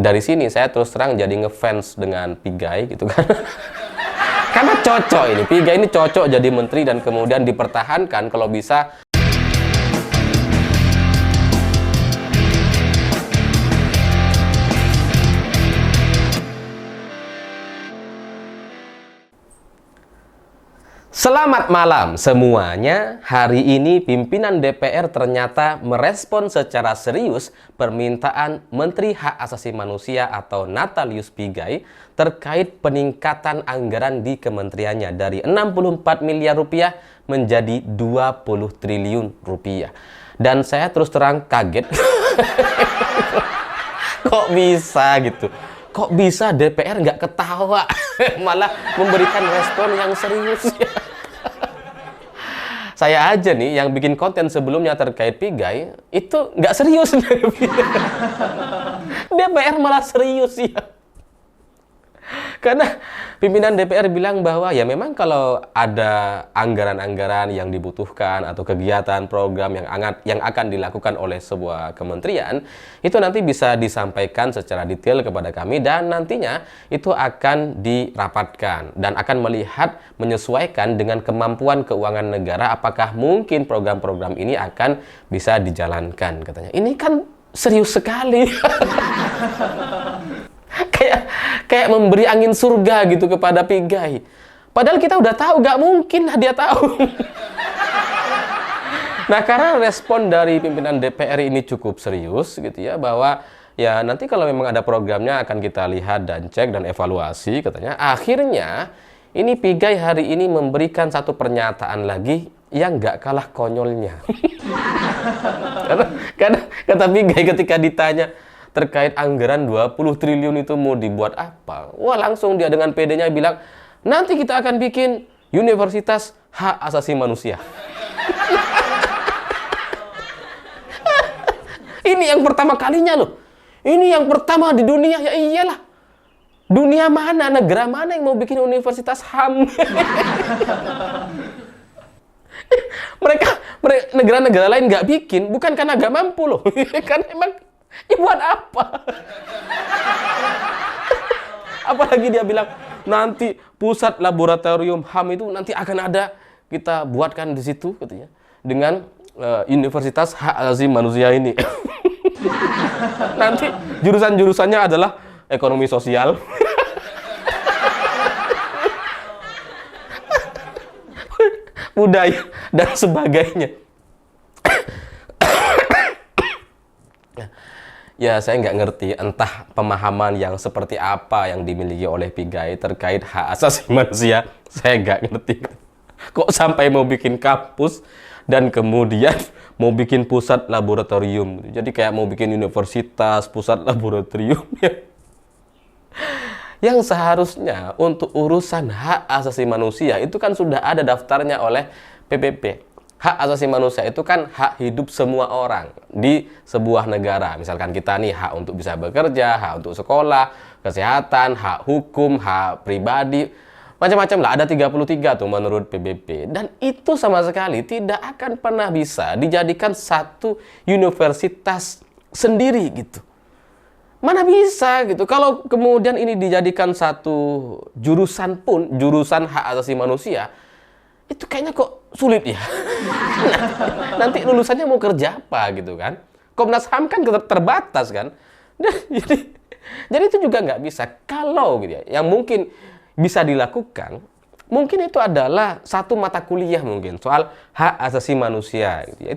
dari sini saya terus terang jadi ngefans dengan Pigai gitu kan. Karena cocok ini, Pigai ini cocok jadi menteri dan kemudian dipertahankan kalau bisa. Selamat malam semuanya. Hari ini pimpinan DPR ternyata merespon secara serius permintaan Menteri Hak Asasi Manusia atau Natalius Pigai terkait peningkatan anggaran di kementeriannya dari 64 miliar rupiah menjadi 20 triliun rupiah. Dan saya terus terang kaget. Kok bisa gitu? Kok bisa DPR nggak ketawa, malah memberikan respon yang serius? Saya aja nih yang bikin konten sebelumnya terkait Pigai, itu nggak serius. DPR malah serius ya. Karena pimpinan DPR bilang bahwa ya memang kalau ada anggaran-anggaran yang dibutuhkan atau kegiatan program yang akan dilakukan oleh sebuah kementerian, itu nanti bisa disampaikan secara detail kepada kami dan nantinya itu akan dirapatkan dan akan melihat menyesuaikan dengan kemampuan keuangan negara apakah mungkin program-program ini akan bisa dijalankan katanya. Ini kan serius sekali. Kayak memberi angin surga gitu kepada Pigai. Padahal kita udah tahu, gak mungkin dia tahu. Nah, karena respon dari pimpinan DPR ini cukup serius gitu ya, bahwa ya nanti kalau memang ada programnya akan kita lihat dan cek dan evaluasi katanya. Akhirnya ini Pigai hari ini memberikan satu pernyataan lagi yang gak kalah konyolnya. karena kata Pigai ketika ditanya terkait anggaran 20 triliun itu mau dibuat apa? Wah, langsung dia dengan PD-nya bilang, nanti kita akan bikin Universitas Hak Asasi Manusia. Ini yang pertama kalinya loh. Ini yang pertama di dunia, ya iyalah. Dunia mana, negara mana yang mau bikin Universitas HAM? mereka negara-negara lain nggak bikin, bukan karena nggak mampu loh. Karena emang ya buat apa? Apalagi dia bilang nanti pusat laboratorium HAM itu nanti akan ada kita buatkan di situ katanya dengan Universitas Hak Asasi Manusia ini. Nanti jurusan-jurusannya adalah ekonomi sosial, budaya dan sebagainya. Ya, saya nggak ngerti entah pemahaman yang seperti apa yang dimiliki oleh Pigai terkait hak asasi manusia. Saya nggak ngerti. Kok sampai mau bikin kampus dan kemudian mau bikin pusat laboratorium. Jadi kayak mau bikin universitas, pusat laboratorium. Yang seharusnya untuk urusan hak asasi manusia itu kan sudah ada daftarnya oleh PBB. Hak asasi manusia itu kan hak hidup semua orang di sebuah negara. Misalkan kita nih hak untuk bisa bekerja, hak untuk sekolah, kesehatan, hak hukum, hak pribadi, macam-macam lah. Ada 33 tuh menurut PBB. Dan itu sama sekali tidak akan pernah bisa dijadikan satu universitas sendiri gitu. Mana bisa gitu. Kalau kemudian ini dijadikan satu jurusan pun, jurusan hak asasi manusia, itu kayaknya kok sulit ya. Nanti lulusannya mau kerja apa gitu kan. Komnas HAM kan terbatas kan. Jadi itu juga nggak bisa. Kalau gitu ya, yang mungkin bisa dilakukan, mungkin itu adalah satu mata kuliah mungkin soal hak asasi manusia gitu ya.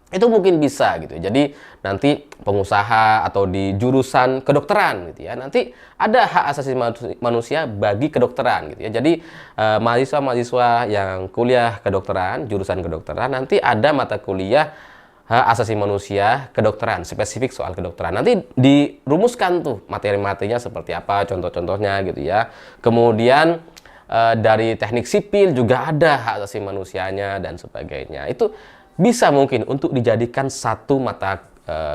Itu mungkin bisa gitu. Jadi nanti pengusaha atau di jurusan kedokteran gitu ya, nanti ada hak asasi manusia bagi kedokteran gitu ya. Jadi mahasiswa-mahasiswa yang kuliah kedokteran, jurusan kedokteran, nanti ada mata kuliah hak asasi manusia kedokteran, spesifik soal kedokteran. Nanti dirumuskan tuh materi-materinya seperti apa, contoh-contohnya gitu ya. Kemudian dari teknik sipil juga ada hak asasi manusianya dan sebagainya. Itu bisa mungkin untuk dijadikan satu mata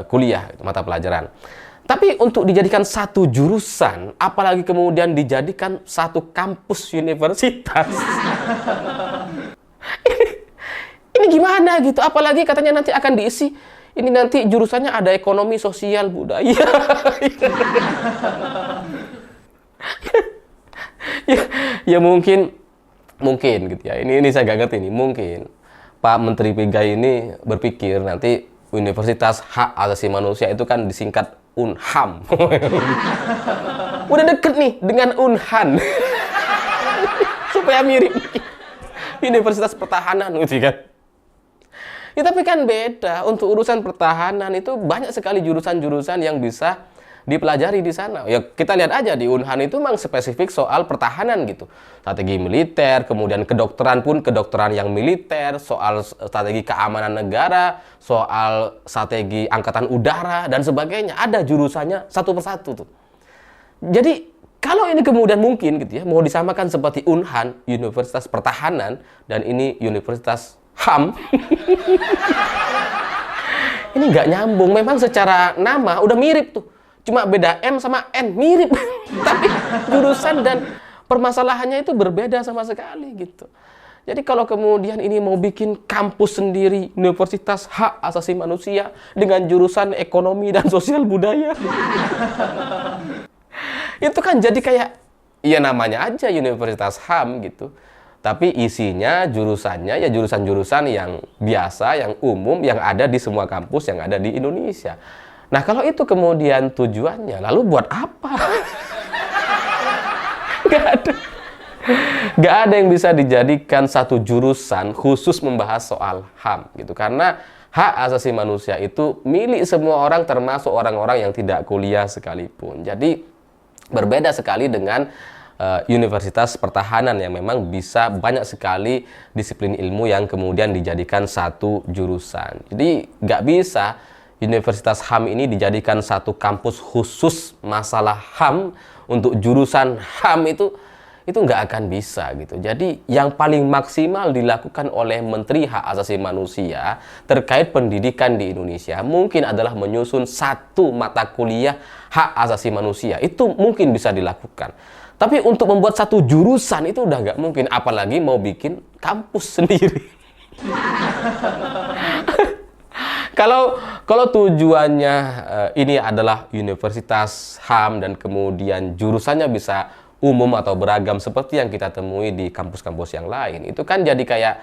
kuliah, mata pelajaran. Tapi untuk dijadikan satu jurusan, apalagi kemudian dijadikan satu kampus universitas. Ini gimana gitu? Apalagi katanya nanti akan diisi ini nanti jurusannya ada ekonomi, sosial, budaya. ya, ya mungkin gitu ya. Ini saya gak ngerti nih. Mungkin Pak Menteri Pigai ini berpikir nanti Universitas Hak Asasi Manusia itu kan disingkat Unham. Udah deket nih dengan Unhan. Supaya mirip Universitas Pertahanan gitu kan. Ya, tapi kan beda. Untuk urusan pertahanan itu banyak sekali jurusan-jurusan yang bisa dipelajari di sana. Ya kita lihat aja di Unhan itu memang spesifik soal pertahanan gitu. Strategi militer, kemudian kedokteran pun kedokteran yang militer, soal strategi keamanan negara, soal strategi angkatan udara dan sebagainya. Ada jurusannya satu persatu tuh. Jadi kalau ini kemudian mungkin gitu ya, mau disamakan seperti Unhan, Universitas Pertahanan, dan ini Universitas HAM. Ini nggak nyambung. Memang secara nama udah mirip tuh. Cuma beda M sama N, mirip. Tapi jurusan dan permasalahannya itu berbeda sama sekali gitu. Jadi kalau kemudian ini mau bikin kampus sendiri, Universitas Hak Asasi Manusia dengan jurusan ekonomi dan sosial budaya. Itu kan jadi kayak, ya namanya aja Universitas HAM gitu. Tapi isinya, jurusannya ya jurusan-jurusan yang biasa, yang umum, yang ada di semua kampus yang ada di Indonesia. Nah kalau itu kemudian tujuannya, lalu buat apa? Gak ada yang bisa dijadikan satu jurusan khusus membahas soal HAM gitu. Karena hak asasi manusia itu milik semua orang, termasuk orang-orang yang tidak kuliah sekalipun. Jadi berbeda sekali dengan Universitas Pertahanan yang memang bisa banyak sekali disiplin ilmu yang kemudian dijadikan satu jurusan. Jadi nggak bisa Universitas HAM ini dijadikan satu kampus khusus masalah HAM untuk jurusan HAM itu nggak akan bisa gitu. Jadi yang paling maksimal dilakukan oleh Menteri Hak Asasi Manusia terkait pendidikan di Indonesia mungkin adalah menyusun satu mata kuliah hak asasi manusia. Itu mungkin bisa dilakukan. Tapi untuk membuat satu jurusan itu udah nggak mungkin, apalagi mau bikin kampus sendiri. Kalau tujuannya ini adalah Universitas HAM dan kemudian jurusannya bisa umum atau beragam seperti yang kita temui di kampus-kampus yang lain, itu kan jadi kayak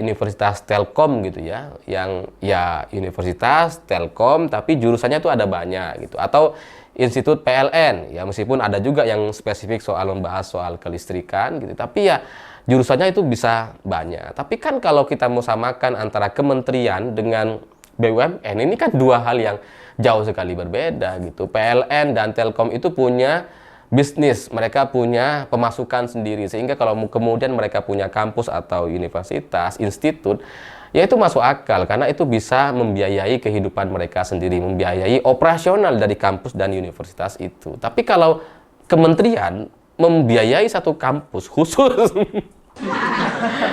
Universitas Telkom gitu ya, yang ya Universitas Telkom tapi jurusannya itu ada banyak gitu, atau Institut PLN ya, meskipun ada juga yang spesifik soal membahas soal kelistrikan gitu, tapi ya jurusannya itu bisa banyak. Tapi kan kalau kita mau samakan antara kementerian dengan BUMN, ini kan dua hal yang jauh sekali berbeda gitu. PLN dan Telkom itu punya bisnis, mereka punya pemasukan sendiri, sehingga kalau kemudian mereka punya kampus atau universitas, institut, ya itu masuk akal karena itu bisa membiayai kehidupan mereka sendiri, membiayai operasional dari kampus dan universitas itu. Tapi kalau kementerian membiayai satu kampus khusus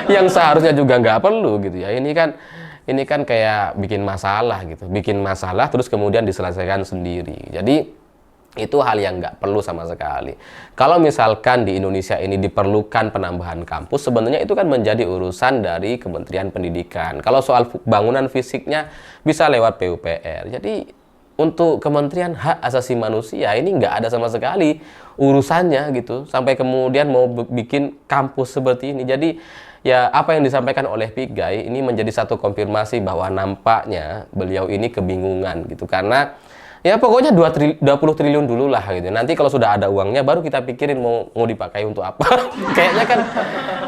yang seharusnya juga nggak perlu gitu ya, ini kan kayak bikin masalah gitu, bikin masalah terus kemudian diselesaikan sendiri. Jadi itu hal yang nggak perlu sama sekali. Kalau misalkan di Indonesia ini diperlukan penambahan kampus, sebenarnya itu kan menjadi urusan dari Kementerian Pendidikan. Kalau soal bangunan fisiknya bisa lewat PUPR. Jadi untuk Kementerian Hak Asasi Manusia ini nggak ada sama sekali urusannya gitu, sampai kemudian mau bikin kampus seperti ini. Jadi ya apa yang disampaikan oleh Pigai ini menjadi satu konfirmasi bahwa nampaknya beliau ini kebingungan gitu, karena ya pokoknya 20 triliun dulu lah gitu. Nanti kalau sudah ada uangnya baru kita pikirin mau dipakai untuk apa. Kayaknya kan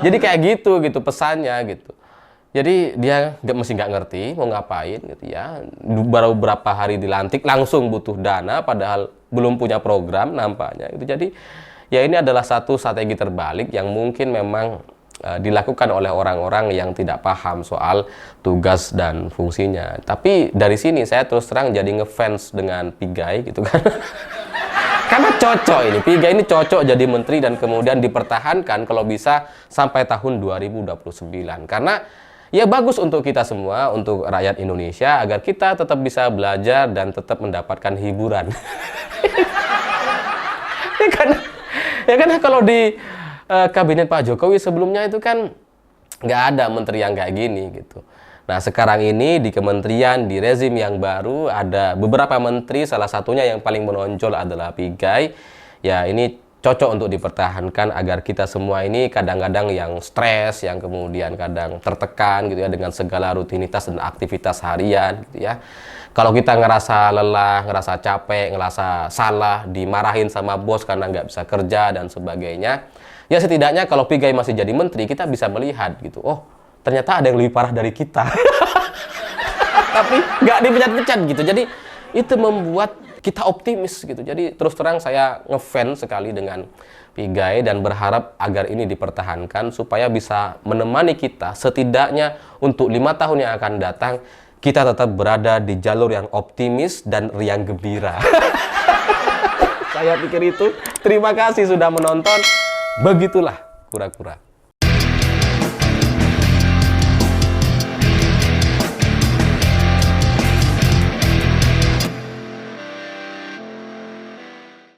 jadi kayak gitu pesannya gitu. Jadi dia mesti nggak ngerti mau ngapain gitu ya. Baru beberapa hari dilantik langsung butuh dana padahal belum punya program nampaknya itu. Jadi ya ini adalah satu strategi terbalik yang mungkin memang dilakukan oleh orang-orang yang tidak paham soal tugas dan fungsinya. Tapi dari sini saya terus terang jadi ngefans dengan Pigai gitu kan. Karena cocok ini, Pigai ini cocok jadi menteri dan kemudian dipertahankan kalau bisa sampai tahun 2029. Karena ya bagus untuk kita semua, untuk rakyat Indonesia, agar kita tetap bisa belajar dan tetap mendapatkan hiburan. Ya kan kalau di kabinet Pak Jokowi sebelumnya itu kan nggak ada menteri yang kayak gini gitu. Nah, sekarang ini di kementerian, di rezim yang baru, ada beberapa menteri, salah satunya yang paling menonjol adalah Pigai. Ya, ini cocok untuk dipertahankan agar kita semua ini kadang-kadang yang stres, yang kemudian kadang tertekan gitu ya dengan segala rutinitas dan aktivitas harian gitu ya. Kalau kita ngerasa lelah, ngerasa capek, ngerasa salah, dimarahin sama bos karena nggak bisa kerja dan sebagainya, ya setidaknya kalau Pigai masih jadi menteri, kita bisa melihat gitu, oh ternyata ada yang lebih parah dari kita. Tapi nggak dipecat-pecat gitu. Jadi itu membuat kita optimis gitu. Jadi terus terang saya ngefans sekali dengan Pigai dan berharap agar ini dipertahankan supaya bisa menemani kita setidaknya untuk 5 tahun yang akan datang, kita tetap berada di jalur yang optimis dan riang gembira. Saya pikir itu. Terima kasih sudah menonton. Begitulah kura-kura.